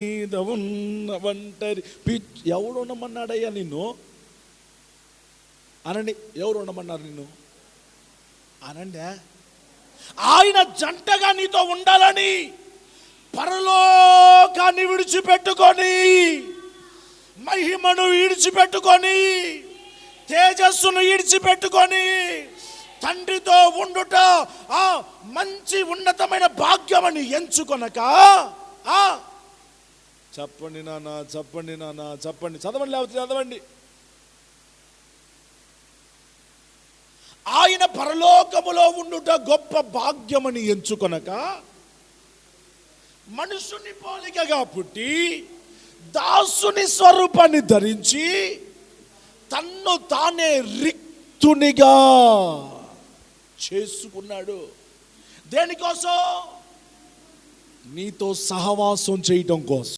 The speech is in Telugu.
మీద ఉన్న ఒంటరి ఎవడు ఉండమన్నాడయ్యా నిన్ను అనండి. ఎవరు ఉండమన్నారు నిన్ను అనండి. ఆయన జంటగా నీతో ఉండాలని పరలోకాన్ని విడిచిపెట్టుకొని, మహిమను విడిచిపెట్టుకొని, తేజస్సును విడిచిపెట్టుకొని తండ్రితో ఉండుట ఆ మంచి ఉన్నతమైన భాగ్యమని ఎంచుకొనక, చెప్పండి నాన్న, చెప్పండి నాన్న, చెప్పండి, చదవండి, లేకపోతే చదవండి. ఆయన పరలోకములో ఉండుట గొప్ప భాగ్యమని ఎంచుకొనక మనుషుని పోలికగా పుట్టి దాసుని స్వరూపాన్ని ధరించి తన్ను తానే రిక్తునిగా చేసుకున్నాడు. దేనికోసం? నీతో సహవాసం చేయటం కోసం.